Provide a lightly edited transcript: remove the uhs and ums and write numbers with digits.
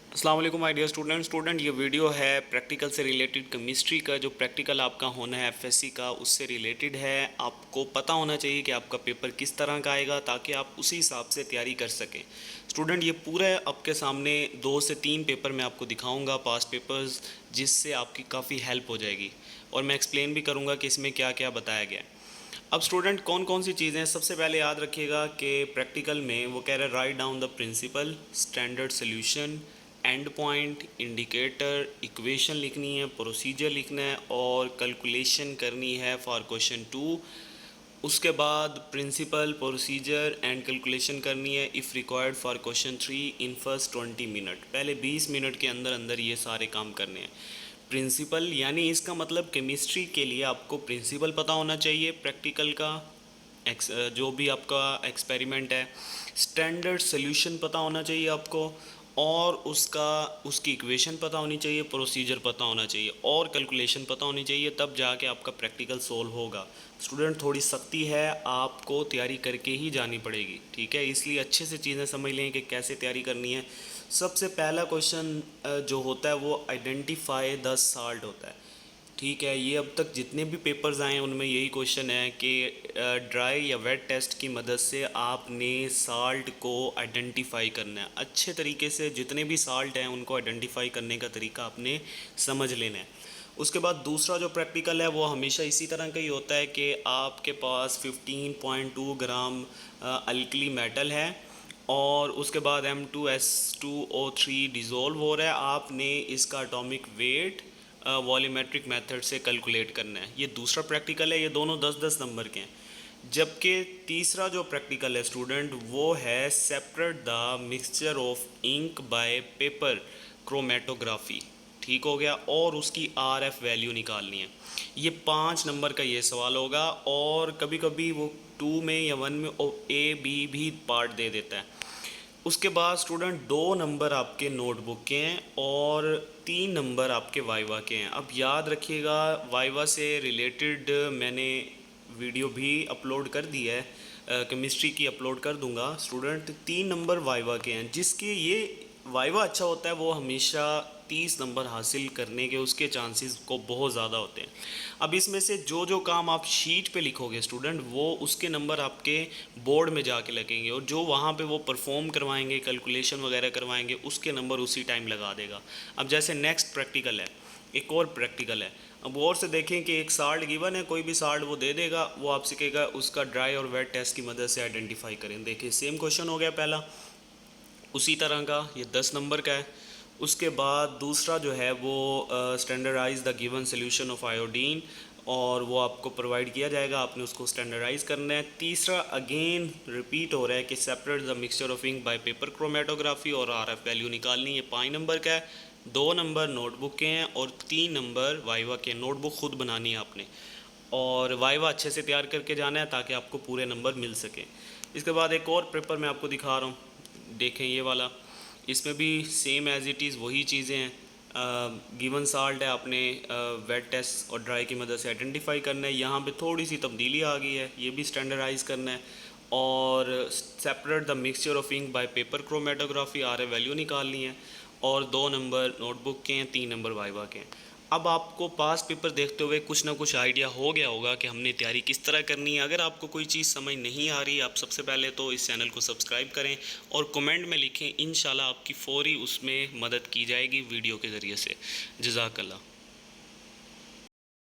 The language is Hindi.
अस्सलाम वालेकुम माय डियर स्टूडेंट ये वीडियो है प्रैक्टिकल से रिलेटेड केमिस्ट्री का। जो प्रैक्टिकल आपका होना है एफएससी का, उससे रिलेटेड है। आपको पता होना चाहिए कि आपका पेपर किस तरह का आएगा ताकि आप उसी हिसाब से तैयारी कर सकें। स्टूडेंट ये पूरा आपके सामने 2 से 3 पेपर मैं आपको दिखाऊंगा, पास्ट पेपर्स, जिससे आपकी काफ़ी हेल्प हो जाएगी और मैं एक्सप्लेन भी करूँगा कि इसमें क्या क्या बताया गया है। अब स्टूडेंट कौन कौन सी चीज़ें हैं, सबसे पहले याद रखिएगा कि प्रैक्टिकल में वो कह रहे हैं write down the principle, standard solution, end point, indicator, equation लिखनी है, प्रोसीजर लिखना है और कैलकुलेशन करनी है फॉर क्वेश्चन 2। उसके बाद प्रिंसिपल, प्रोसीजर एंड कैलकुलेशन करनी है if required for question 3 in first 20 minute. पहले 20 मिनट के अंदर अंदर ये सारे काम करने हैं। प्रिंसिपल यानी इसका मतलब केमिस्ट्री के लिए आपको प्रिंसिपल पता होना चाहिए प्रैक्टिकल का, जो भी आपका एक्सपेरिमेंट है। स्टैंडर्ड सोल्यूशन पता होना चाहिए आपको और उसकी इक्वेशन पता होनी चाहिए, प्रोसीजर पता होना चाहिए और कैलकुलेशन पता होनी चाहिए, तब जाके आपका प्रैक्टिकल सोल्व होगा। स्टूडेंट थोड़ी सख्ती है, आपको तैयारी करके ही जानी पड़ेगी, ठीक है। इसलिए अच्छे से चीज़ें समझ लें कि कैसे तैयारी करनी है। सबसे पहला क्वेश्चन जो होता है वो आइडेंटिफाई द साल्ट होता है, ठीक है। ये अब तक जितने भी पेपर्स आए हैं उनमें यही क्वेश्चन है कि ड्राई या वेट टेस्ट की मदद से आपने साल्ट को आइडेंटिफाई करना है। अच्छे तरीके से जितने भी साल्ट हैं उनको आइडेंटिफाई करने का तरीका आपने समझ लेना है। उसके बाद दूसरा जो प्रैक्टिकल है वो हमेशा इसी तरह का ही होता है कि आपके पास 15.2 ग्राम अल्कली मेटल है और उसके बाद M2S2O3 डिज़ोल्व हो रहा है। आपने इसका एटॉमिक वेट वॉल्यूमेट्रिक मेथड से कैलकुलेट करना है। ये दूसरा प्रैक्टिकल है, ये दोनों 10-10 नंबर के हैं। जबकि तीसरा जो प्रैक्टिकल है स्टूडेंट वो है separate the mixture of ink by paper chromatography, ठीक हो गया, और उसकी RF वैल्यू निकालनी है। ये 5 नंबर का ये सवाल होगा और कभी कभी वो 2 में या 1 में A B भी पार्ट दे देता है। उसके बाद स्टूडेंट 2 नंबर आपके नोटबुक के हैं और 3 नंबर आपके वाइवा के हैं। अब याद रखिएगा वाइवा से रिलेटेड मैंने वीडियो भी अपलोड कर दी है, केमिस्ट्री की अपलोड कर दूंगा। स्टूडेंट 3 नंबर वाइवा के हैं, जिसके ये वाइवा अच्छा होता है वो हमेशा 30 नंबर हासिल करने के उसके चांसेस को बहुत ज़्यादा होते हैं। अब इसमें से जो जो काम आप शीट पे लिखोगे स्टूडेंट, वो उसके नंबर आपके बोर्ड में जाके लगेंगे और जो वहाँ पे वो परफॉर्म करवाएंगे, कैलकुलेशन वगैरह करवाएंगे, उसके नंबर उसी टाइम लगा देगा। अब जैसे नेक्स्ट प्रैक्टिकल है, एक और प्रैक्टिकल है। अब और से देखें कि एक साल्ट गिवन है, कोई भी साल्ट वो दे देगा, वो आपसे कहेगा उसका ड्राई और वेट टेस्ट की मदद से आइडेंटिफाई करें। देखिए सेम क्वेश्चन हो गया पहला, उसी तरह का ये 10 नंबर का है। उसके बाद दूसरा जो है वो standardise the given solution of iodine, और वो आपको प्रोवाइड किया जाएगा, आपने उसको स्टैंडर्डाइज करना है। तीसरा अगेन रिपीट हो रहा है कि separate the mixture of ink by paper chromatography और RF वैल्यू निकालनी है। 5 नंबर का है, 2 नंबर नोटबुक के हैं और 3 नंबर वाइवा के। नोटबुक खुद बनानी है आपने और वाइवा अच्छे से तैयार करके जाना है ताकि आपको पूरे नंबर मिल सकें। इसके बाद एक और पेपर मैं आपको दिखा रहा हूँ, देखें ये वाला। इसमें भी सेम एज इट इज़ वही चीज़ें हैं। गिवन साल्ट है, आपने वेट टेस्ट और ड्राई की मदद से आइडेंटिफाई करना है। यहाँ पे थोड़ी सी तब्दीली आ गई है, ये भी स्टैंडर्डाइज करना है और separate the mixture of ink by paper chromatography RF value निकालनी है और 2 नंबर नोटबुक के हैं, 3 नंबर वाइवा के हैं। अब आपको पास पेपर देखते हुए कुछ ना कुछ आइडिया हो गया होगा कि हमने तैयारी किस तरह करनी है। अगर आपको कोई चीज़ समझ नहीं आ रही, आप सबसे पहले तो इस चैनल को सब्सक्राइब करें और कमेंट में लिखें, इंशाल्लाह आपकी फ़ौरी उसमें मदद की जाएगी वीडियो के ज़रिए से। जज़ाकल्लाह।